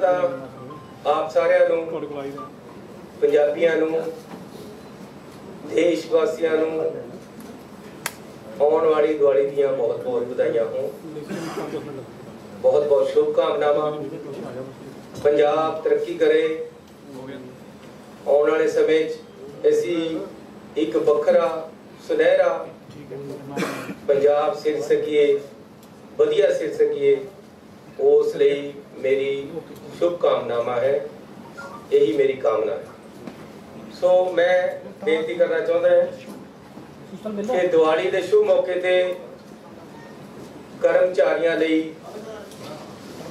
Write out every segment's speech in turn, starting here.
ਤਾਂ ਆਪ ਸਾਰਿਆਂ ਨੂੰ, ਪੰਜਾਬੀਆਂ ਨੂੰ, ਦੇਸ਼ ਵਾਸੀਆਂ ਨੂੰ ਆਉਣ वाली दिवाली ਦੀਆਂ बहुत बहुत ਵਧਾਈਆਂ ਹੋਣ। बहुत बहुत शुभकामनावां। पंजाब तरक्की करे, आने वाले समय असी एक वखरा सुनहरा पंजाब सिर सकीए, वधिया सिर सकीए, उस लई मेरी शुभकामनावां है, यही मेरी कामना है। सो मैं बेनती करना चाहता है कि दिवाली के शुभ मौके ते कर्मचारियों लई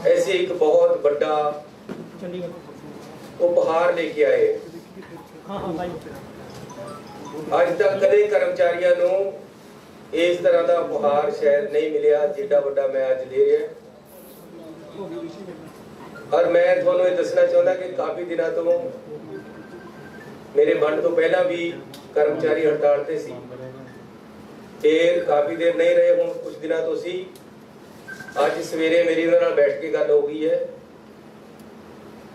ऐसे एक बहुत बड़ा उपहार लेके आए। अज तक कदे कर्मचारियों को इस तरह का उपहार शायद नहीं मिलिया जिड्डा बड़ा मैं अज ले रहा। और मैं थोड़ा ये दसना चाहता कि काफ़ी दिनों तो मेरे बंद तो पहला भी कर्मचारी हड़ताल पे सी, फिर काफ़ी देर नहीं रहे, हूँ कुछ दिनों तो सी। अज सवेरे मेरी उन्होंने बैठ के गल हो गई है।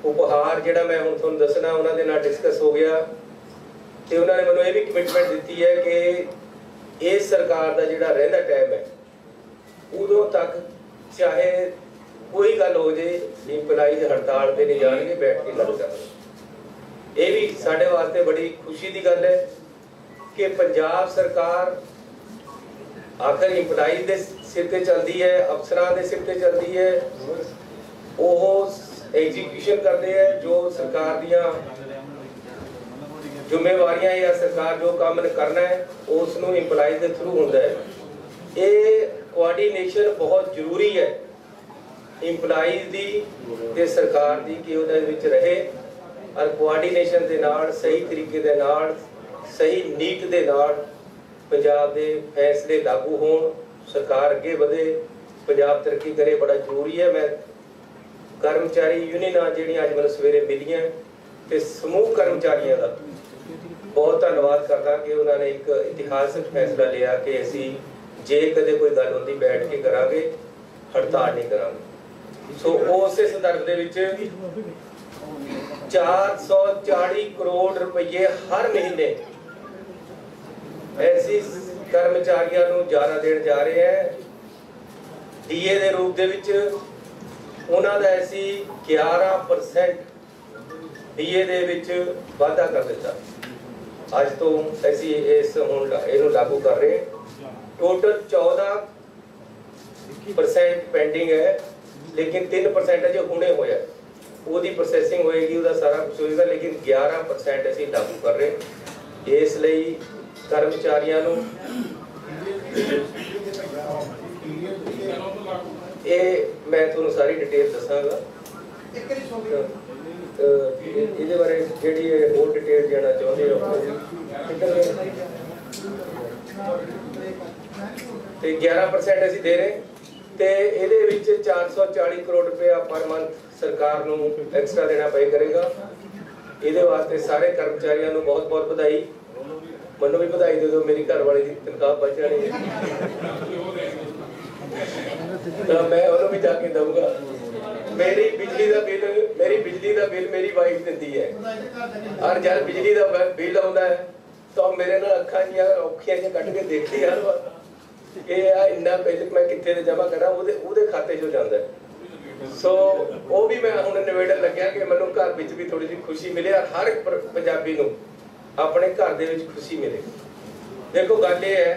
उपहार जिहड़ा मैं हुण तुहानूं दसना उन्होंने नाल डिस्कस हो गया तो उन्होंने मैनूं ये भी कमिटमेंट दी है कि इस सरकार का जिहड़ा रहिंदा टाइम है उदों तक चाहे कोई गल हो जाए इंपलाइज हड़ताल पे नहीं जाएंगे, बैठ के गल करेंगे। ये भी साडे वास्ते बड़ी खुशी की गल है कि पंजाब सरकार आखिर इंपलाइज के सिर ते चलती है, अफसरां के सिर ते चलती है, वो एग्जीक्यूशन करते हैं जो सरकार दियां जिम्मेवारियां या सरकार जो काम करना है उसनों इंपलाइज के थ्रू होता है। ये कोआर्डिनेशन बहुत जरूरी है इंपलाइज दी ते सरकार दी कि उहदे विच रहे और कोआर्डिनेशन दे नाल सही तरीके दे नाल सही नीत दे नाल पंजाब दे फैसले लागू होण, सरकार अगे बढ़े, पंजाब तरक्की करे, बड़ा जरूरी है। मैं कर्मचारी यूनियनां जिहड़ियां अज मैनूं सवेरे मिलियां ते समूह कर्मचारियों का बहुत धन्यवाद करदा कि उन्होंने एक इतिहासक फैसला लिया कि असी जे कदे कोई गल होंदी बैठ के करांगे, हड़ताल नहीं करांगे। सो उस संदर्भ दे विच 440 करोड़ रुपये हर महीने ऐसी कर्मचारियों को जारा देने जा रहे हैं। डीए के रूप दे विच उन्होंने ऐसी 11% डीए दे विच वाधा कर दिता। अज तो ऐसी इस हुण इहनूं लागू कर रहे हैं। टोटल 14% पेंडिंग है, लेकिन 3% अजे हुणे होया, ਉਹਦੀ प्रोसैसिंग होएगी, ਉਹਦਾ सारा कुछ होएगा, लेकिन 11% ਅਸੀਂ लागू कर रहे हैं। इस ਲਈ कर्मचारियों ਨੂੰ ਇਹ मैं ਤੁਹਾਨੂੰ सारी डिटेल दसांगा। ਇਹਦੇ ਬਾਰੇ ਜਿਹੜੀ ਹੋਰ डिटेल ਦੇਣਾ ਚਾਹੁੰਦੇ ਹੋ ਤੇ 11% ਅਸੀਂ ਦੇ ਰਹੇ ਤੇ ਇਹਦੇ ਵਿੱਚ 440 ਕਰੋੜ ਰੁਪਏ ਪਰ ਮੰਥ सरकार ਨੂੰ एक्स्ट्रा देना पे करेगा। ਇਹਦੇ ਵਾਸਤੇ ਸਾਰੇ कर्मचारियों ਨੂੰ बहुत बहुत बधाई। ਮੈਨੂੰ भी बधाई दे दो, मेरी घरवाली की तनख्वाह बच जानी है तो मैं उन्होंने भी जाके दूंगा। मेरी बिजली का बिल मेरी वाइफ देती है और जब बिजली का बिल आता है तो मेरे नाल अखां जियां औखियां जिहां कढ के देखदी हर बार कि आ इन्ना बिल मैं कित्थे ते जमा करा, ਉਹਦੇ खाते चो जांदा है। सो वो भी मैं हुण निवेड़न लग्या कि मैनूं घर विच भी थोड़ी जी खुशी मिले और हर पंजाबी नूं अपने घर दे विच खुशी मिले। देखो गल ये है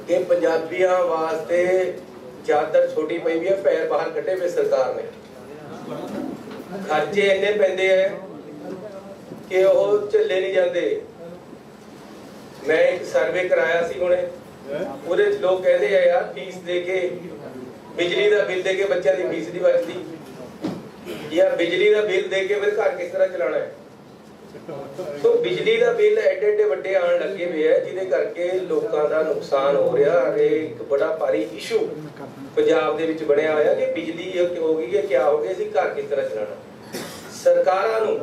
कि पंजाबियों वास्ते चादर छोटी पई हुई है, पैर बाहर कड्डे पे सरकार ने। खर्चे इन्ने पैंदे हैं कि वो झल्ले नहीं जाते। मैं एक सर्वे कराया सी हुणे, ਉਹਦੇ ਚ लोग कहते हैं यार फीस दे के बिजली का बिल दे के बच्चों की फीस नहीं बचती, या बिजली का बिल दे के फिर घर किस तरह चलाना है। तो बिजली का बिल एडे एडे वड्डे आण लगे हुए है जिहदे करके लोगों का नुकसान हो रहा है। एक बड़ा भारी इशू पंजाब दे विच बनिया होया कि बिजली हो गई है, क्या हो गया, असीं घर किस तरह चलाना। सरकारां नूं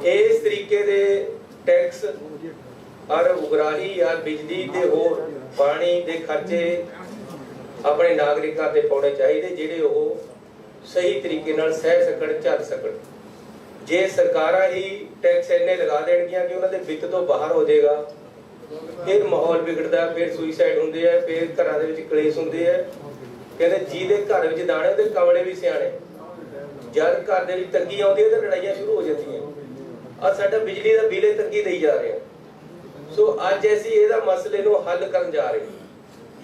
इस तरीके दे टैक्स और उगराही या बिजली ते होर पानी दे खर्चे अपने नागरिकों ते पाउणे चाहिए जिहड़े ਸਹੀ ਤਰੀਕੇ ਨਾਲ ਸਹਿ ਸਕਣ, ਝੱਲ ਸਕਣ। ਜੇ ਸਰਕਾਰਾਂ ਹੀ ਟੈਕਸ ਇੰਨੇ ਲਗਾ ਦੇਣਗੀਆਂ ਕਿ ਉਹਨਾਂ ਦੇ ਵਿੱਤ ਤੋਂ ਬਾਹਰ ਹੋ ਜਾਏਗਾ, ਫਿਰ ਮਾਹੌਲ ਵਿਗੜਦਾ, ਫਿਰ ਸੁਈਸਾਈਡ ਹੁੰਦੇ ਆ, ਫਿਰ ਘਰਾਂ ਦੇ ਵਿੱਚ ਕਲੇਸ਼ ਹੁੰਦੇ ਆ। ਕਹਿੰਦੇ ਜਿਹਦੇ ਘਰ ਵਿੱਚ ਦਾਣੇ ਉਹਦੇ ਕਮਲੇ ਵੀ ਸਿਆਣੇ। ਜਦ ਘਰ ਦੇ ਵਿੱਚ ਤੰਗੀ ਆਉਂਦੀ ਹੈ ਤਾਂ ਲੜਾਈਆਂ ਸ਼ੁਰੂ ਹੋ ਜਾਂਦੀਆਂ। ਅੱਜ ਸਾਡਾ ਬਿਜਲੀ ਦਾ ਬਿੱਲ ਤੰਗੀ ਦੇਈ ਜਾ ਰਿਹਾ। ਸੋ ਅੱਜ ਅਸੀਂ ਇਹਦਾ ਮਸਲੇ ਨੂੰ ਹੱਲ ਕਰਨ ਜਾ ਰਹੇ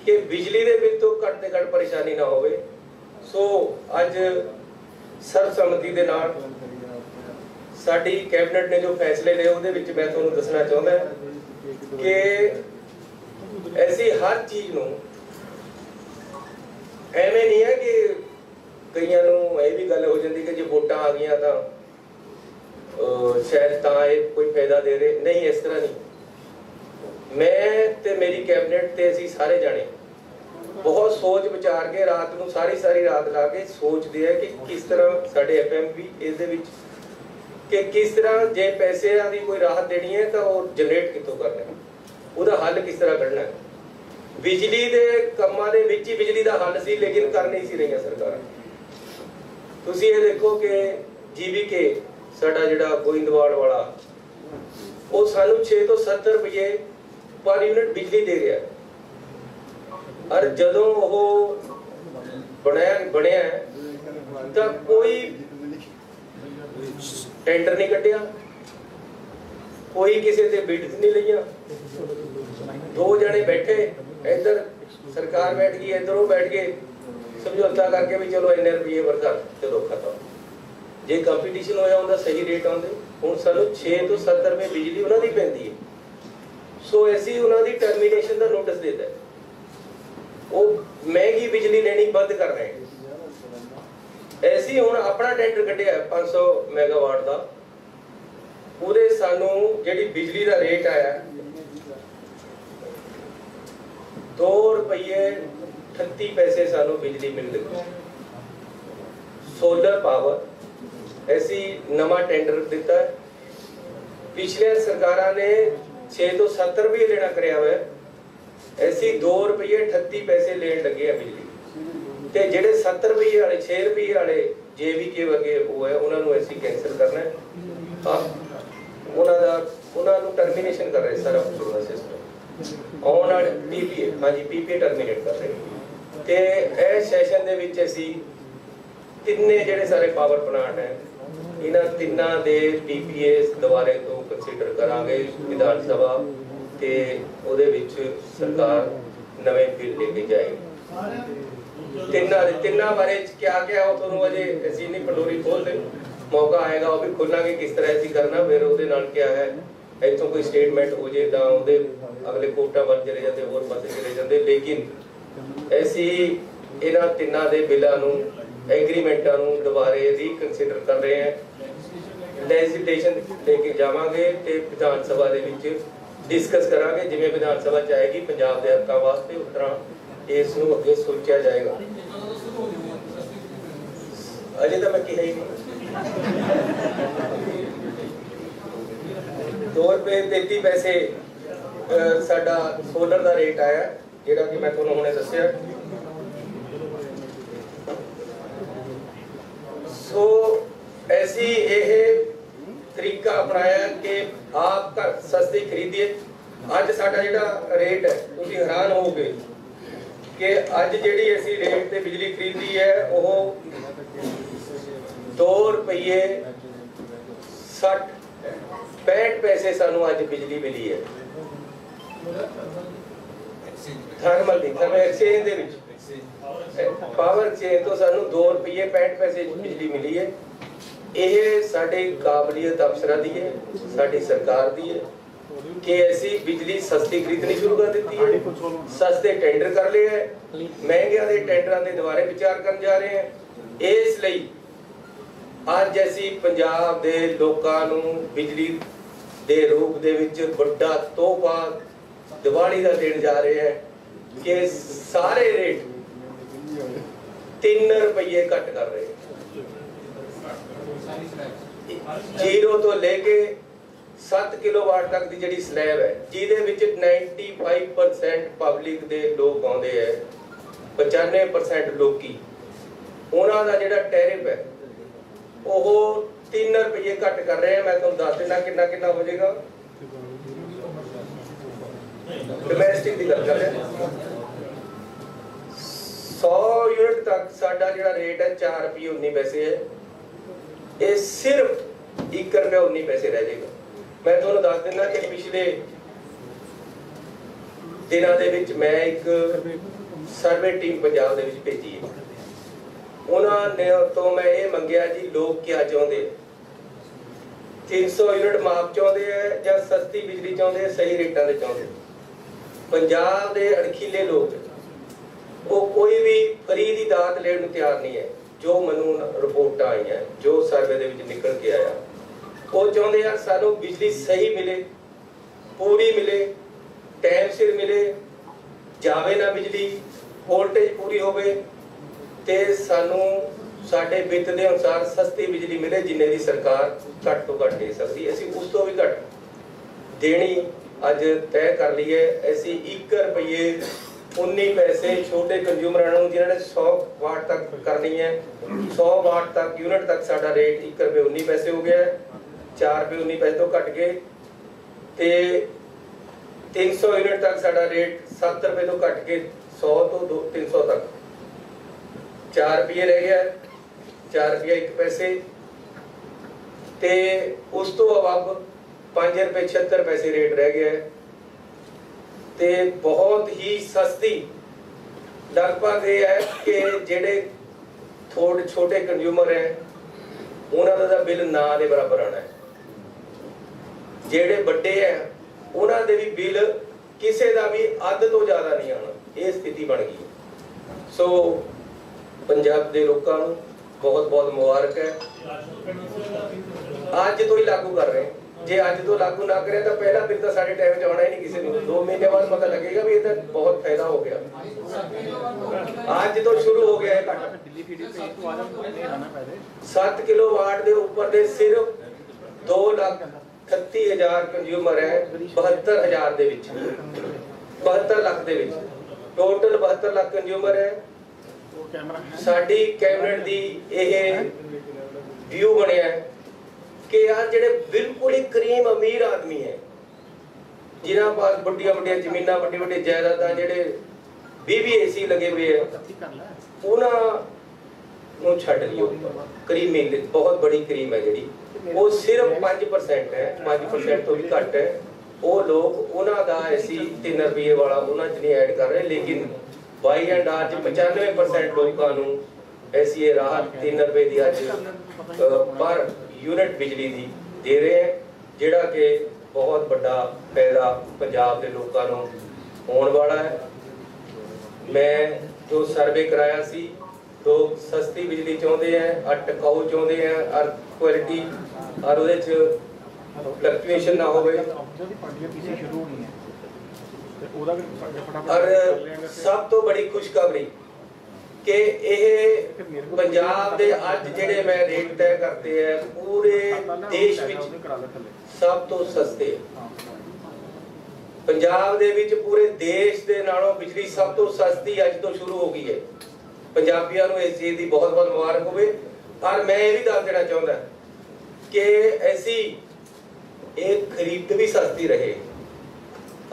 ਕਿ ਬਿਜਲੀ ਦੇ ਬਿੱਲ ਤੋਂ ਘੱਟ ਤੇ ਘੱਟ ਪਰੇਸ਼ਾਨੀ ਨਾ ਹੋਵੇ। ਸੋ ਅੱਜ ਸਰਬਸੰਮਤੀ ਦੇ ਨਾਲ ਸਾਡੀ ਕੈਬਨਿਟ ਨੇ ਜੋ ਫੈਸਲੇ ਲਏ ਉਹਦੇ ਵਿੱਚ ਮੈਂ ਤੁਹਾਨੂੰ ਦੱਸਣਾ ਚਾਹੁੰਦਾ ਕਿ ਐਸੀ ਹਰ ਚੀਜ਼ ਨੂੰ ਐਵੇਂ ਨਹੀਂ ਹੈ ਕਿ ਕਈਆਂ ਨੂੰ ਇਹ ਵੀ ਗੱਲ ਹੋ ਜਾਂਦੀ ਕਿ ਜੇ ਵੋਟਾਂ ਆ ਗਈਆਂ ਤਾਂ ਸ਼ਾਇਦ ਤਾਂ ਇਹ ਕੋਈ ਫਾਇਦਾ ਦੇ ਰਹੇ। ਨਹੀਂ, ਇਸ ਤਰ੍ਹਾਂ ਨਹੀਂ। ਮੈਂ ਤੇ ਮੇਰੀ ਕੈਬਨਿਟ ਤੇ ਅਸੀਂ ਸਾਰੇ ਜਾਣੇ ਬਹੁਤ ਸੋਚ ਵਿਚਾਰ ਕੇ ਰਾਤ ਨੂੰ ਸਾਰੀ ਰਾਤ ਲਾ ਕੇ ਸੋਚਦੇ ਆ ਕਿ ਕਿਸ ਤਰ੍ਹਾਂ ਸਾਡੇ FMP ਇਸ ਦੇ ਵਿੱਚ ਕਿ ਕਿਸ ਤਰ੍ਹਾਂ ਜੇ ਪੈਸਿਆਂ ਦੀ ਕੋਈ ਰਾਹਤ ਦੇਣੀ ਹੈ ਤਾਂ ਉਹ ਜਨਰੇਟ ਕਿੱਥੋਂ ਕਰਨਾ ਹੈ, ਉਹਦਾ ਹੱਲ ਕਿਸ ਤਰ੍ਹਾਂ ਕੱਢਣਾ ਹੈ। ਬਿਜਲੀ ਦੇ ਕੰਮਾਂ ਦੇ ਵਿੱਚ ਹੀ ਬਿਜਲੀ ਦਾ ਹੱਲ ਸੀ, ਲੇਕਿਨ ਕਰ ਨਹੀਂ ਸੀ ਰਹੀਆਂ ਸਰਕਾਰਾਂ। ਤੁਸੀਂ ਇਹ ਦੇਖੋ ਕਿ GVK ਸਾਡਾ ਜਿਹੜਾ ਗੋਇੰਦਵਾਲ ਵਾਲਾ ਉਹ ਸਾਨੂੰ 6 ਤੋਂ 70 ਰੁਪਏ ਪਰ ਯੂਨਿਟ ਬਿਜਲੀ ਦੇ ਰਿਹਾ। ਔਰ ਜਦੋਂ ਉਹ ਬਣਿਆ ਤਾਂ ਕੋਈ ਟੈਂਡਰ ਨਹੀਂ ਕੱਢਿਆ, ਕੋਈ ਕਿਸੇ ਤੇ ਬਿਡ ਨਹੀਂ ਲਈਆਂ। ਦੋ ਜਣੇ ਬੈਠੇ, ਇੱਧਰ ਸਰਕਾਰ ਬੈਠ ਗਈ, ਇੱਧਰ ਉਹ ਬੈਠ ਗਏ, ਸਮਝੌਤਾ ਕਰਕੇ ਵੀ ਚਲੋ ਇੰਨੇ ਰੁਪਏ ਵਰਗਾ, ਚਲੋ ਖਤਮ। ਜੇ ਕੰਪੀਟੀਸ਼ਨ ਹੋਇਆ ਹੁੰਦਾ ਸਹੀ ਰੇਟ ਆਉਂਦੇ। ਹੁਣ ਸਾਨੂੰ 6 ਤੋਂ 70 ਰੁਪਏ ਬਿਜਲੀ ਉਹਨਾਂ ਦੀ ਪੈਂਦੀ ਹੈ। ਸੋ ਅਸੀਂ ਉਹਨਾਂ ਦੀ ਟਰਮੀਨੇਸ਼ਨ ਦਾ ਨੋਟਿਸ ਦੇ ਦਿੱਤਾ। ਉਹ ਮਹਿੰਗੀ ਬਿਜਲੀ ਲੈਣੀ ਬੰਦ ਕਰ ਰਹੇ। ਅਸੀਂ ਹੁਣ ਆਪਣਾ ਟੈਂਡਰ ਕੱਢਿਆ 500 ਮੈਗਾਵਾਟ ਦਾ। ਉਹਦੇ ਸਾਨੂੰ ਜਿਹੜੀ ਬਿਜਲੀ ਦਾ ਰੇਟ ਆਇਆ 2 ਰੁਪਏ 38 ਪੈਸੇ ਸਾਨੂੰ ਬਿਜਲੀ ਮਿਲ ਰਹੀ। ਸੋਲਰ ਪਾਵਰ ਅਸੀਂ ਨਵਾਂ ਟੈਂਡਰ ਦਿੱਤਾ। ਪਿਛਲੇ ਸਰਕਾਰਾਂ ਨੇ 6 ਤੋਂ 70 ਰੁਪਏ ਲੈਣਾ ਕਰਿਆ ਹੋਇਆ, ਅਸੀਂ 2 ਰੁਪਏ 38 ਪੈਸੇ ਲੈਣ ਲੱਗੇ ਆ ਬਿਜਲੀ ਤੇ ਜਿਹੜੇ 70 ਰੁਪਏ ਵਾਲੇ 6 ਰੁਪਏ ਵਾਲੇ JVK ਵਰਗੇ ਉਹ ਹੈ ਉਹਨਾਂ ਨੂੰ ਅਸੀਂ ਕੈਂਸਲ ਕਰਨਾ ਹੈ। ਉਹਨਾਂ ਨੂੰ ਟਰਮੀਨੇਸ਼ਨ ਕਰ ਰਹੇ ਸਾਰਾ ਪੂਰਾ ਸਿਸਟਮ ਆਉਣ ਵਾਲੇ PPA, ਹਾਂਜੀ PPA ਟਰਮੀਨੇਟ ਕਰ ਰਹੇ। ਤੇ ਇਹ ਸੈਸ਼ਨ ਦੇ ਵਿੱਚ ਅਸੀਂ ਤਿੰਨੇ ਜਿਹੜੇ ਸਾਰੇ ਪਾਵਰ ਪਲਾਂਟ ਹੈ ਇਹਨਾਂ ਤਿੰਨਾਂ ਦੇ PPA ਦੁਬਾਰੇ ਤੋਂ ਕੰਸੀਡਰ ਕਰਾਂਗੇ ਵਿਧਾਨ ਸਭਾ ਤੇ ਉਹਦੇ ਵਿੱਚ ਸਰਕਾਰ ਨਵੇਂ ਬਿੱਲ ਲੈ ਕੇ ਜਾਏਗੀ। ਤਿੰਨਾਂ ਬਾਰੇ ਕਿਆ ਉਹ ਤੁਹਾਨੂੰ ਅਜੇ ਅਸੀਂ ਨਹੀਂ ਪਲੋਰੀ ਖੋਲਦੇ, ਮੌਕਾ ਆਏਗਾ ਉਹ ਵੀ ਖੋਲਾਂਗੇ ਕਿਸ ਤਰ੍ਹਾਂ ਅਸੀਂ ਕਰਨਾ। ਫਿਰ ਉਹਦੇ ਨਾਲ ਕਿਆ ਹੈ ਇੱਥੋਂ ਕੋਈ ਸਟੇਟਮੈਂਟ ਹੋ ਜੇ ਤਾਂ ਉਹਦੇ ਅਗਲੇ ਕੋਟਾ ਵੱਲ ਚਲੇ ਜਾਂਦੇ, ਹੋਰ ਪਾਸੇ ਚਲੇ ਜਾਂਦੇ। ਲੇਕਿਨ ਅਸੀਂ ਇਹਨਾਂ ਤਿੰਨਾਂ ਦੇ ਬਿੱਲਾਂ ਨੂੰ ਐਗਰੀਮੈਂਟਾਂ ਨੂੰ ਦੁਬਾਰੇ ਰੀਕਨਸੀਡਰ ਕਰ ਰਹੇ ਹਾਂ। ਲੈਜਿਸਲੇਸ਼ਨ ਲੈ ਕੇ ਜਾਵਾਂਗੇ ਤੇ ਵਿਧਾਨ ਸਭਾ ਦੇ ਵਿੱਚ ਡਿਸਕਸ ਕਰਾਂਗੇ। ਜਿਵੇਂ ਵਿਧਾਨ ਸਭਾ ਚਾਹੇਗੀ ਪੰਜਾਬ ਦੇ ਹੱਕਾਂ ਵਾਸਤੇ ਉਸ ਤਰ੍ਹਾਂ ਇਸ ਨੂੰ ਅੱਗੇ ਸੋਚਿਆ ਜਾਏਗਾ। ਅਜੇ ਤਾਂ ਮੈਂ ਕਿਹਾ ਹੀ ਨਹੀਂ। 2 ਰੁਪਏ 33 ਪੈਸੇ ਸਾਡਾ ਸੋਲਰ ਦਾ ਰੇਟ ਆਇਆ, ਜਿਹੜਾ ਕਿ ਮੈਂ ਤੁਹਾਨੂੰ ਹੁਣੇ ਦੱਸਿਆ। ਸੋ ऐसी ਇਹ ਤਰੀਕਾ ਅਪਣਾਇਆ ਕਿ ਆਪ ਘਰ ਸਸਤੀ ਖਰੀਦੀਏ। ਅੱਜ ਸਾਡਾ ਜਿਹੜਾ ਰੇਟ ਹੈ ਤੁਸੀਂ ਹੈਰਾਨ ਹੋਵੋਗੇ ਕਿ ਅੱਜ ਜਿਹੜੀ ਅਸੀਂ ਰੇਟ ਤੇ ਬਿਜਲੀ ਖਰੀਦੀ ਹੈ ਉਹ 2 ਰੁਪਏ 65 ਪੈਸੇ ਸਾਨੂੰ ਅੱਜ ਬਿਜਲੀ ਮਿਲੀ ਹੈ। ਥਰਮਲ ਐਕਸਚੇਂਜ ਦੇ ਵਿੱਚ ਪਾਵਰ ਐਕਸਚੇਂਜ ਤੋਂ ਸਾਨੂੰ 2 ਰੁਪਏ 65 ਪੈਸੇ ਬਿਜਲੀ ਮਿਲੀ ਹੈ। ਇਹ ਸਾਡੀ ਕਾਬਲੀਅਤ ਅਫਸਰਾਂ ਦੀ ਹੈ, ਸਾਡੀ ਸਰਕਾਰ ਦੀ ਹੈ ਕਿ ਅਸੀਂ ਬਿਜਲੀ ਸਸਤੀ ਖਰੀਦਣੀ ਸ਼ੁਰੂ ਕਰ ਦਿੱਤੀ ਹੈ। ਸਸਤੇ ਟੈਂਡਰ ਕਰ ਲਏ ਹੈ, ਮਹਿੰਗਿਆਂ ਦੇ ਟੈਂਡਰਾਂ ਦੇ ਦੁਆਰੇ ਵਿਚਾਰ ਕਰਨ ਜਾ ਰਹੇ ਹਾਂ। ਇਸ ਲਈ ਅੱਜ ਅਸੀਂ ਪੰਜਾਬ ਦੇ ਲੋਕਾਂ ਨੂੰ ਬਿਜਲੀ ਦੇ ਰੂਪ ਦੇ ਵਿੱਚ ਵੱਡਾ ਤੋਹਫਾ ਦੀਵਾਲੀ ਦਾ ਦੇਣ ਜਾ ਰਹੇ ਹਾਂ ਕਿ ਸਾਰੇ ਰੇਟ 3 ਰੁਪਏ ਘੱਟ ਕਰ ਰਹੇ। 0 ਤੋਂ ਲੈ ਕੇ 7 ਕਿਲੋਵਾਟ ਤੱਕ ਦੀ ਜਿਹੜੀ ਸਲੈਬ ਹੈ, ਜਿਹਦੇ ਵਿੱਚ 95% ਪਬਲਿਕ ਦੇ ਲੋਕ ਆਉਂਦੇ ਹੈ, 95% ਲੋਕੀ ਉਹਨਾਂ ਦਾ ਜਿਹੜਾ ਟੈਰਿਫ ਹੈ ਉਹ 3 ਰੁਪਏ ਘੱਟ ਕਰ ਰਹੇ ਆ। ਮੈਂ ਤੁਹਾਨੂੰ ਦੱਸ ਦੇਣਾ ਕਿੰਨਾ ਹੋ ਜਾਏਗਾ। ਡੋਮੈਸਟਿਕ ਦੀ ਗੱਲ ਕਰ ਰਿਹਾ, 100 यूनिट तक साडा जिहड़ा रेट है 4 रुपये 19 पैसे है, ये सिर्फ 1 रुपया 19 पैसे रह जाएगा। मैं तुहानूं दस दिना कि पिछले दिनों दे विच मैं एक सर्वे टीम पंजाब दे विच भेजी है। उन्होंने तो मैं ये मंगिया जी लोग क्या चाहते, 300 यूनिट माफ चाहते हैं या सस्ती बिजली चाहते हैं, सही रेटां दे चाहते। पंजाब दे अणखीले लोग वो कोई भी फ्री दी दात लेण नूं तैयार नहीं है। जो मैनूं रिपोर्टां आईयां, जो सर्वे दे विच निकल के आया, वो चाहते यार सानूं बिजली सही मिले, पूरी मिले, टाइम सिर मिले, जावे ना बिजली, वोल्टेज पूरी होवे ते सानूं साडे बित दे अनुसार सस्ती बिजली मिले जिन्ने दी सरकार घट तो घट दे सकदी। असीं उस तो भी घट देनी अज तय कर ली है। असीं 1 रुपये 19 पैसे छोटे कंज्यूमरां नूं जिन्हां ने 100 वाट तक करनी है, 100 वाट तक यूनिट तक साडा रेट 1 रुपये 19 पैसे हो गया है। 4 रुपये 19 पैसे तो घट गए ते 300 यूनिट तक साडा रेट 7 रुपये तो घट के 100 तो 300 तक 4 रुपये रह गया, 4 रुपये 1 पैसे ते उस तो अब 5 रुपये 76 पैसे रेट रह गया है ते बहुत ही सस्ती। लगभग ये है कि जेडे थोड़े छोटे कंज्यूमर है उन्होंने दा बिल ना दे बराबर आना है, जेडे बड़े है उन्होंने दे भी बिल किसी का भी अध तो ज़्यादा नहीं आना। ये स्थिति बन गई। सो पंजाब के लोगों को बहुत बहुत मुबारक है। अज तो ही लागू कर रहे हैं, जे अज तो लागू ना करें तो पहला बिल तो साढ़े टाइम आना ही नहीं किसी को। 2 महीने बाद पता लगेगा भी ये बहुत फायदा हो गया। आज तो शुरू हो गया है घट 7 किलोवाट के ऊपर दे सिर्फ 2,38,000 कंज्यूमर है 72,000 दे विच, 72 लाख दे विच टोटल 72 लाख कंज्यूमर है। साडी कैबिनेट दी यह व्यू बनया है कि यार जेडे बिल्कुल ही करीम अमीर आदमी है जिन्हां पास बड़िया बड़िया जमीनां बड़ी बड़ी जायदादां जेडे 20 AC लगे हुए हैं उन्हां नूं छड्ड लियो। करीमी बहुत बड़ी करीम है जी, वो सिर्फ 5% है, 5% तो भी घट है। वो लोग उन्हां दा ऐसी 3 रुपये वाला उन्हां च नहीं ऐड कर रहे, लेकिन बाई एंड आज 95% लोगों नूं ऐसी राहत 3 रुपये दी अज पर यूनिट बिजली दी दे रहे हैं, जिहड़ा कि बहुत बड़ा फायदा पंजाब के लोगों को होने वाला है। मैं जो सर्वे कराया सी, लोग सस्ती बिजली चाहते हैं और टिकाऊ चाहते हैं और क्वालिटी और उहदे च फ्लक्चुएशन ना हो। और सब तो बड़ी खुशखबरी कि यह पंजाब दे अज जिहड़े मैं रेट तय करते हैं पूरे देश विच सब तो सस्ते। पंजाब दे विच पूरे देश दे नालों बिजली सब तो सस्ती अज तो शुरू हो गई है। पंजाबियों को इस चीज़ की बहुत बहुत मुबारक होवे। और मैं ये भी दस देना चाहता कि ऐसी एक खरीद भी सस्ती रहे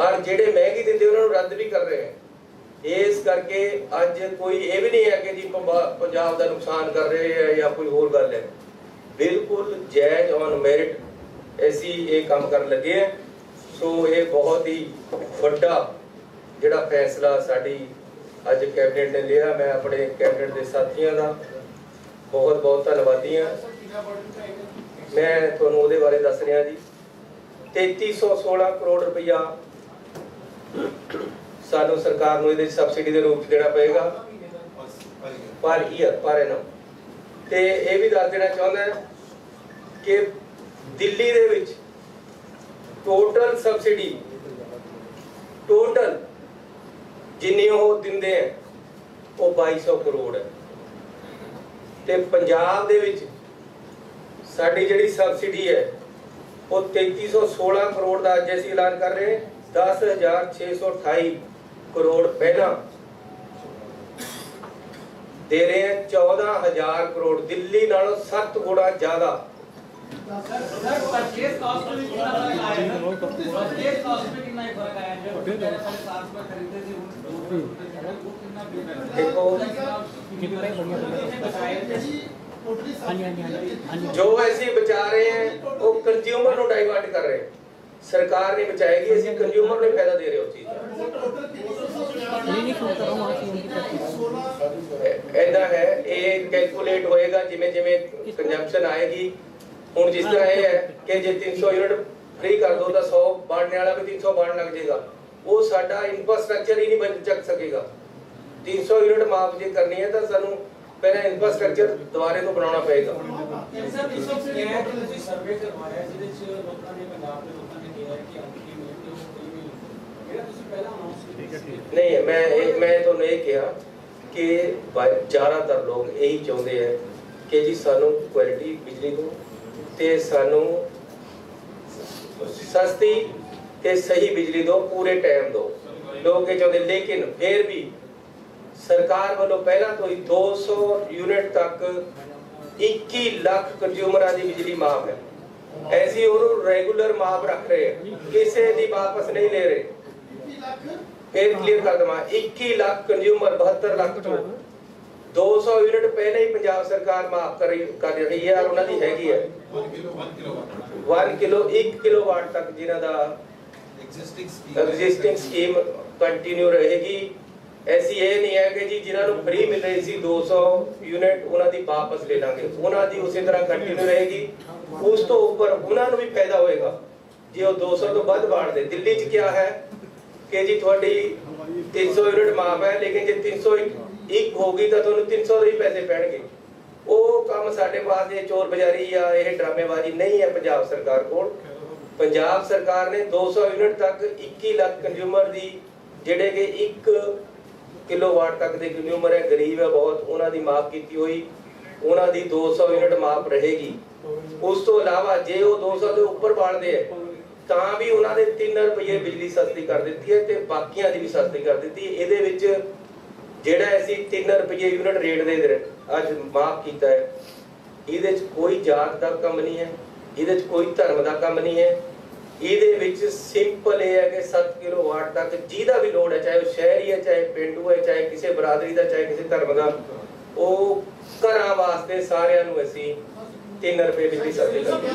और जेडे महंगी दिंदे उन्होंने रद्द भी कर रहे हैं। इस करके अज कोई ये भी नहीं है कि जी पंजाब का नुकसान कर रहे हैं या कोई होर गल है। बिल्कुल जायज ऑन मेरिट ऐसी ये काम कर लगे हैं। सो ये बहुत ही बड़ा जिहड़ा फैसला साडी अज कैबिनेट ने लिया। मैं अपने कैबिनेट के साथियों का बहुत बहुत धन्नवादी हाँ। मैं तुहानूं उहदे बारे दस रहा जी। 3316 करोड़ रुपया सानू सरकार नूं इहदे सबसिडी के रूप देना पएगा पर ईयर पर एनम। ते ये भी दस देना चाहुंदा कि दिल्ली दे विच टोटल सबसिडी टोटल जिन्नी वो दिंदे हैं वो 2200 करोड़ है। ते पंजाब दे विच साडी जिहड़ी सबसिडी है वो 3316 करोड़ का अज असीं ऐलान कर रहे हैं। 10,628 करोड़ पहला दे रहे हैं 14,000 करोड़, दिल्ली नालों 7 गुना ज्यादा। जो ऐसी बचा रहे हैं वो कंज्यूमर को डाइवर्ट कर रहे हैं, सरकार नहीं बचाएगी, ऐसी कंज्यूमर ने फायदा दे रहे हो चीज ऐसा है। ये कैलकुलेट होएगा जिमें जिमें कंजम्पशन आएगी। हुण जिस तरह ये है कि जे 300 यूनिट फ्री कर दो तो 100 बांटने वाला भी 300 बांट लग जाएगा, वो साडा इंफ्रास्ट्रक्चर ही नहीं बन सकेगा। 300 यूनिट माफ जे करनी है तो सानू पहले इंफ्रास्ट्रक्चर दोबारे तो बनाना पड़ेगा। नहीं, मैं तो नहीं कहा कि ज्यादातर लोग यही चाहते हैं कि जी सानू क्वालिटी बिजली दो ते सानू सस्ती ते सही बिजली दो, पूरे टाइम दो, लोग ये चाहते। लेकिन फिर भी सरकार वालों पहला तो 200 यूनिट तक 21 लाख कंज्यूमर की बिजली माफ है, ऐसी और रेगुलर माफ रख रहे हैं, किसी की वापस नहीं ले रहे। फिर क्लियर कर दूंगा, 21 लाख कंज्यूमर 72 लाख चो 200 यूनिट पहले ही पंजाब सरकार माफ कर रही है और उन्होंने हैगी है 1 किलोवाट तक जिन्हां दा एग्जिस्टिंग स्कीम कंटिन्यू रहेगी। ऐसी ये नहीं है कि जी जिन्हां नूं फ्री मिल रही सी 200 यूनिट उन्हां दी वापस ले लांगे, उन्हां दी उसी तरह कंटिन्यू रहेगी। उस तो ऊपर उन्हां नूं भी फायदा होएगा जे वो 200 तो ਵੱਧ बांट दे। दिल्ली च क्या है कि जी थोड़ी 300 यूनिट माफ है, लेकिन जे 301 होगी तो तुहानूं 300 ਦੇ ਹੀ पैसे पैणगे। वो काम साडे पास ये चोर बाजारी या ये ड्रामेबाजी नहीं है। पंजाब सरकार कोल, पंजाब सरकार ने 200 यूनिट तक 21 लाख कंज्यूमर दी ਜਿਹੜੇ कि 1 किलोवाट तक ਦੇ ਕੰਜ਼ਿਊਮਰ ਹੈ, ਗਰੀਬ ਹੈ ਬਹੁਤ, ਉਹਨਾਂ ਦੀ ਮਾਫ ਕੀਤੀ ਹੋਈ, ਉਹਨਾਂ ਦੀ 200 यूनिट ਮਾਫ ਰਹੇਗੀ। ਉਸ ਤੋਂ ਇਲਾਵਾ ਜੇ ਉਹ 200 ਦੇ ਉੱਪਰ ਬਾਲਦੇ ਹੈ ਤਾਂ ਵੀ ਉਹਨਾਂ ਦੇ 3 ਰੁਪਏ ਬਿਜਲੀ ਸਸਤੀ ਕਰ ਦਿੱਤੀ ਹੈ ਤੇ ਬਾਕੀਆਂ ਦੀ ਵੀ ਸਸਤੀ ਕਰ ਦਿੱਤੀ ਹੈ। ਇਹਦੇ ਵਿੱਚ ਜਿਹੜਾ ਅਸੀਂ 3 ਰੁਪਏ यूनिट ਰੇਟ ਦੇ ਅੱਜ ਮਾਫ ਕੀਤਾ ਹੈ, ਇਹਦੇ ਵਿੱਚ ਕੋਈ ਜਾਤ ਦਾ ਕੰਮ ਨਹੀਂ ਹੈ, ਇਹਦੇ ਵਿੱਚ ਕੋਈ ਧਰਮ ਦਾ ਕੰਮ ਨਹੀਂ ਹੈ। ਇਹਦੇ ਵਿੱਚ ਸਿੰਪਲ ਇਹ ਹੈ ਕਿ 7 ਕਿਲੋਵਾਟ ਤੱਕ ਜਿਹਦਾ ਵੀ ਲੋਡ ਹੈ, ਚਾਹੇ ਉਹ ਸ਼ਹਿਰੀ ਹੈ, ਚਾਹੇ ਪਿੰਡੂ ਹੈ, ਚਾਹੇ ਕਿਸੇ ਬਰਾਦਰੀ ਦਾ, ਚਾਹੇ ਕਿਸੇ ਧਰਮ ਦਾ, ਉਹ ਘਰਾਂ ਵਾਸਤੇ ਸਾਰਿਆਂ ਨੂੰ ਅਸੀਂ 3 ਰੁਪਏ ਬਿਜਲੀ ਸਸਤੀ ਕਰਦੇ।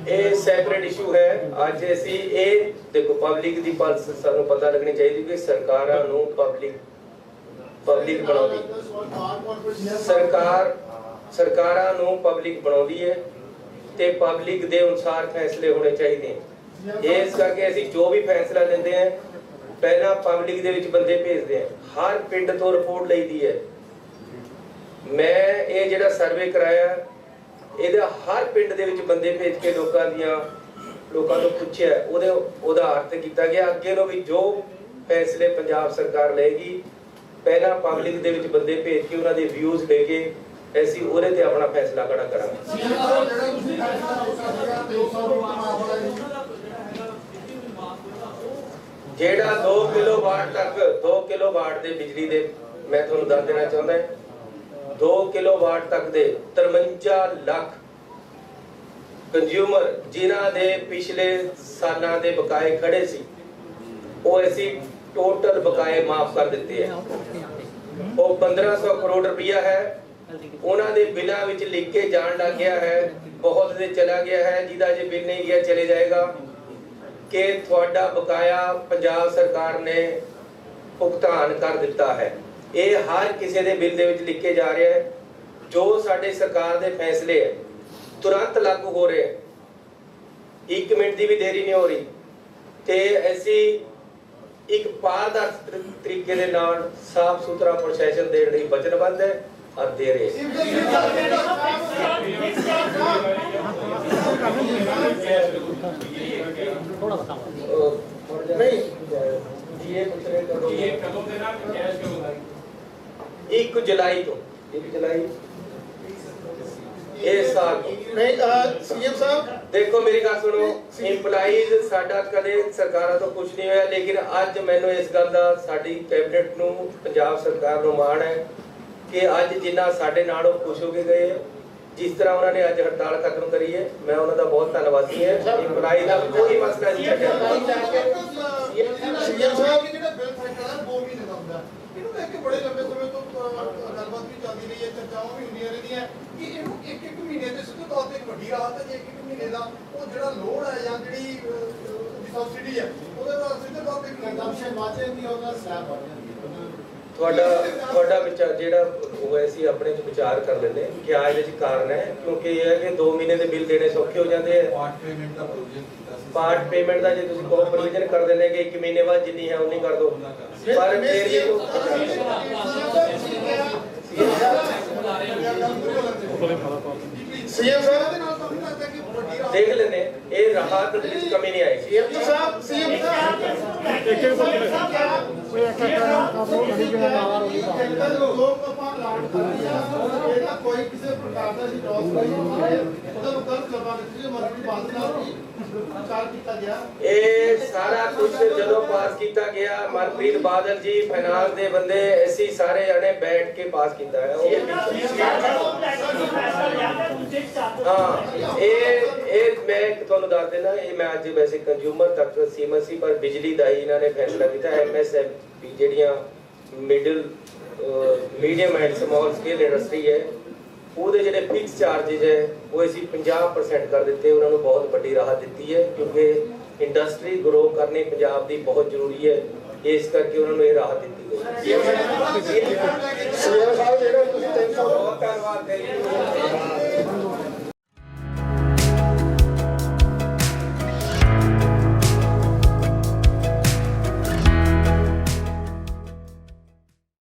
ਇਹ ਸੈਪਰੇਟ ਇਸ਼ੂ ਹੈ। ਅੱਜ ਅਸੀਂ ਇਹ ਦੇਖੋ ਪਬਲਿਕ ਦੀ ਪਲਸ ਸਾਨੂੰ ਪਤਾ ਲੱਗਣੀ ਚਾਹੀਦੀ ਕਿ ਸਰਕਾਰਾਂ ਨੂੰ ਪਬਲਿਕ ਬਣਾਉਂਦੀ ਸਰਕਾਰਾਂ ਨੂੰ ਪਬਲਿਕ ਬਣਾਉਂਦੀ ਹੈ ਤੇ ਪਬਲਿਕ ਦੇ ਅਨੁਸਾਰ ਫੈਸਲੇ ਹੋਣੇ ਚਾਹੀਦੇ ਹਨ। ਇਸ ਕਰਕੇ ਅਸੀਂ ਜੋ ਵੀ ਫੈਸਲਾ ਲੈਂਦੇ ਹਾਂ ਪਹਿਲਾਂ ਪਬਲਿਕ ਦੇ ਵਿੱਚ ਬੰਦੇ ਭੇਜਦੇ ਹਾਂ, ਹਰ ਪਿੰਡ ਤੋਂ ਰਿਪੋਰਟ ਲਈਦੀ ਹੈ। ਮੈਂ ਇਹ ਜਿਹੜਾ ਸਰਵੇ ਕਰਾਇਆ ਇਹਦਾ ਹਰ ਪਿੰਡ ਦੇ ਵਿੱਚ ਬੰਦੇ ਭੇਜ ਕੇ ਲੋਕਾਂ ਤੋਂ ਪੁੱਛਿਆ, ਉਹਦਾ ਅਰਥ ਕੀਤਾ ਗਿਆ। ਅੱਗੇ ਨੂੰ ਵੀ ਜੋ ਫੈਸਲੇ ਪੰਜਾਬ ਸਰਕਾਰ ਲਏਗੀ ਪਹਿਲਾਂ ਪਬਲਿਕ ਦੇ ਵਿੱਚ ਬੰਦੇ ਭੇਜ ਕੇ ਉਹਨਾਂ ਦੇ ਵਿਊਜ਼ ਲੈ ਕੇ ਅਸੀਂ ਉਹਦੇ ਤੇ ਆਪਣਾ ਫੈਸਲਾ ਖੜਾ ਕਰਾਂਗੇ। ਜਿਹੜਾ 2 ਕਿਲੋਵਾਟ ਤੱਕ 2 ਕਿਲੋਵਾਟ ਦੇ ਬਿਜਲੀ ਦੇ ਮੈਂ ਤੁਹਾਨੂੰ ਦੱਸ ਦੇਣਾ ਚਾਹੁੰਦਾ 2 ਕਿਲੋਵਾਟ ਤੱਕ ਦੇ 53 ਲੱਖ ਕੰਜ਼ਿਊਮਰ ਜਿਨ੍ਹਾਂ ਦੇ ਪਿਛਲੇ ਸਾਲਾਂ ਦੇ ਬਕਾਏ ਖੜੇ ਸੀ ਉਹ ਅਸੀਂ ਟੋਟਲ ਬਕਾਏ ਮਾਫ ਕਰ ਦਿੱਤੇ ਹੈ। ਉਹ 1500 ਕਰੋੜ ਰੁਪਇਆ ਹੈ, ਉਹਨਾਂ ਦੇ ਬਿੱਲਾਂ ਵਿੱਚ ਲਿਖ ਕੇ ਜਾਣ ਲੱਗ ਗਿਆ ਹੈ, ਬਹੁਤ ਦੇ ਚਲਾ ਗਿਆ ਹੈ, ਜਿਹਦਾ ਜੇ ਬਿੱਲ ਨਹੀਂ ਗਿਆ ਚਲੇ ਜਾਏਗਾ ਕਿ ਤੁਹਾਡਾ ਬਕਾਇਆ ਪੰਜਾਬ ਸਰਕਾਰ ਨੇ ਭੁਗਤਾਨ ਕਰ ਦਿੱਤਾ ਹੈ। ਇਹ ਹਰ ਕਿਸੇ ਦੇ ਬਿੱਲ ਦੇ ਵਿੱਚ ਲਿਖ ਕੇ ਜਾ ਰਿਹਾ ਹੈ। ਜੋ ਸਾਡੇ ਸਰਕਾਰ ਦੇ ਫੈਸਲੇ ਹੈ ਤੁਰੰਤ ਲਾਗੂ ਹੋ ਰਹੇ ਹੈ, 1 ਮਿੰਟ ਦੀ ਵੀ ਦੇਰੀ ਨਹੀਂ ਹੋ ਰਹੀ ਤੇ ਅਸੀਂ ਇੱਕ ਪਾਰਦਰਸ਼ੀ ਤਰੀਕੇ ਦੇ ਨਾਲ ਸਾਫ਼ ਸੁਥਰਾ ਪ੍ਰਸ਼ਾਸਨ ਦੇਣ ਲਈ ਵਚਨਬੱਧ ਹੈ और दे रहे हैं। नहीं 1 जुलाई तो 1 जुलाई ਇਸ ਸਾਲ ਨਹੀਂ ਸੀਐਮ ਸਾਹਿਬ ਦੇਖੋ ਮੇਰੀ ਗੱਲ ਸੁਣੋ, ਇੰਪਲਾਈਜ਼ ਸਾਡਾ ਕਦੇ ਸਰਕਾਰਾਂ ਤੋਂ ਕੁਝ ਨਹੀਂ ਹੋਇਆ, ਲੇਕਿਨ ਅੱਜ ਮੈਨੂੰ ਇਸ ਗੱਲ ਦਾ ਸਾਡੀ ਕੈਬਨਿਟ ਨੂੰ, ਪੰਜਾਬ ਸਰਕਾਰ ਨੂੰ ਮਾਣ ਹੈ ਕਿ ਅੱਜ ਜਿੰਨਾ ਸਾਡੇ ਨਾਲ ਉਹ ਖੁਸ਼ ਹੋ ਕੇ ਗਏ ਹੈ, ਜਿਸ ਤਰ੍ਹਾਂ ਉਹਨਾਂ ਨੇ ਅੱਜ ਹੜਤਾਲ ਖਤਮ ਕਰੀ ਹੈ, ਮੈਂ ਉਹਨਾਂ ਦਾ ਬਹੁਤ ਧੰਨਵਾਦੀ ਹਾਂ। ਇੰਪਲਾਈ ਦਾ ਕੋਈ ਮਸਲਾ ਨਹੀਂ ਛੱਡਿਆ। ਸੀਐਮ ਸਾਹਿਬ ਜਿਹੜਾ ਬਿੱਲ ਸਾਈਕਲ ਹੈ 2 ਮਹੀਨੇ ਦਾ ਹੁੰਦਾ, ਇਹਨੂੰ ਲੈ ਕੇ ਬੜੇ ਲੰਬੇ ਸਮੇਂ ਤੋਂ ਗੱਲਬਾਤ ਵੀ ਚੱਲਦੀ ਰਹੀ ਹੈ, ਚਰਚਾਵਾਂ ਵੀ ਹੁੰਦੀਆਂ ਰਹਿੰਦੀਆਂ ਕਿ ਇਹਨੂੰ ਇੱਕ ਮਹੀਨੇ ਦੇ ਸਿੱਧੇ ਤੌਰ ਤੇ ਇੱਕ ਵੱਡੀ ਰਾਹਤ ਹੈ, ਜੇ ਇੱਕ ਮਹੀਨੇ ਦਾ ਉਹ ਜਿਹੜਾ ਲੋਡ ਹੈ ਜਾਂ ਜਿਹੜੀ ਸਬਸਿਡੀ ਹੈ ਉਹਦੇ ਨਾਲ ਸਿੱਧੇ ਤੌਰ ਤੇ ਕੰਜ਼ੰਪਸ਼ਨ ਵੱਧ ਜਾਂਦੀ ਹੈ, ਉਹਦਾ ਸਲੈਬ ਵੱਧ ਜਾਂਦੀ ਹੈ। ਤੁਹਾਡਾ ਵਿਚਾਰ ਜਿਹੜਾ ਹੋਇਆ ਸੀ ਆਪਣੇ ਚ ਵਿਚਾਰ ਕਰ ਲੈਂਦੇ ਕਿ ਆ ਇਹਦੇ ਚ ਕਾਰਨ ਹੈ, ਕਿਉਂਕਿ ਇਹ ਹੈ ਕਿ 2 ਮਹੀਨੇ ਦੇ ਬਿੱਲ ਦੇਣੇ ਸੌਖੇ ਹੋ ਜਾਂਦੇ ਆ। ਪਾਰਟ ਪੇਮੈਂਟ ਦਾ ਜੇ ਤੁਸੀਂ ਬਹੁਤ ਪ੍ਰੋਵੀਜ਼ਨ ਕਰ ਦਿੰਦੇ ਕਿ 1 ਮਹੀਨੇ ਬਾਅਦ ਜਿੰਨੀ ਹੈ ਉਨੀ ਕਰ ਦਿਓ, ਪਰ ਫਿਰ ਵੀ ਸੀਐਮ ਸਾਹਿਬ ਦੇਖ ਲੈਂਦੇ ਇਹ ਰਾਹਤ ਦੇ ਵਿੱਚ ਕਮੀ ਨਹੀਂ ਆਏਗੀ। ਸੀਐਮ ਸਾਹਿਬ ਕੋਈ ਕਿਸੇ ਪ੍ਰਕਾਰ ਦਾ ਲੋਸ ਨਹੀਂ ਹੋਣਾ, ਉਹਦਾ ਗਲਤ ਲਗਾਉਣ ਮਰਜ਼ੀ ਬਾਤ ਨਾਲ ਵਿਚਾਰ ਕੀਤਾ ਗਿਆ। ਇਹ ਸਾਰਾ ਕੁਝ ਜਦੋਂ ਪਾਸ ਕੀਤਾ ਗਿਆ, ਮਨਪ੍ਰੀਤ ਬਾਦਲ ਜੀ ਫਾਈਨਾਂਸ ਦੇ ਬੰਦੇ ਅਸੀਂ ਸਾਰੇ ਜਣੇ ਬੈਠ ਕੇ ਪਾਸ ਕੀਤਾ ਹੈ। ਹਾਂ ਇਹ ਮੈਂ ਤੁਹਾਨੂੰ ਦੱਸ ਦੇਣਾ, ਇਹ ਮੈਂ ਅੱਜ ਵੈਸੇ ਕੰਜ਼ਿਊਮਰ ਤੱਕ ਸੀਮਤ ਸੀ, ਪਰ ਬਿਜਲੀ ਦਾ ਹੀ ਇਹਨਾਂ ਨੇ ਫੈਸਲਾ ਕੀਤਾ। MSME ਜਿਹੜੀਆਂ medium and small scale industry ਹੈ, ਉਹਦੇ ਜਿਹੜੇ ਫਿਕਸ ਚਾਰजेस ਹੈ ਉਹ ਅਸੀਂ 50% ਕਰ ਦਿੱਤੇ, ਉਹਨਾਂ ਨੂੰ ਬਹੁਤ ਵੱਡੀ ਰਾਹਤ ਦਿੱਤੀ ਹੈ, ਕਿਉਂਕਿ ਇੰਡਸਟਰੀ ਗਰੋ ਕਰਨੀ ਪੰਜਾਬ ਦੀ ਬਹੁਤ ਜ਼ਰੂਰੀ ਹੈ, ਇਸ ਕਰਕੇ ਉਹਨਾਂ ਨੂੰ ਇਹ ਰਾਹਤ ਦਿੱਤੀ ਗਈ। ਸੀਐਮ ਸਾਹਿਬ ਜਿਹੜਾ ਤੁਸੀਂ 300 ਬਹੁਤ ਧੰਨਵਾਦ।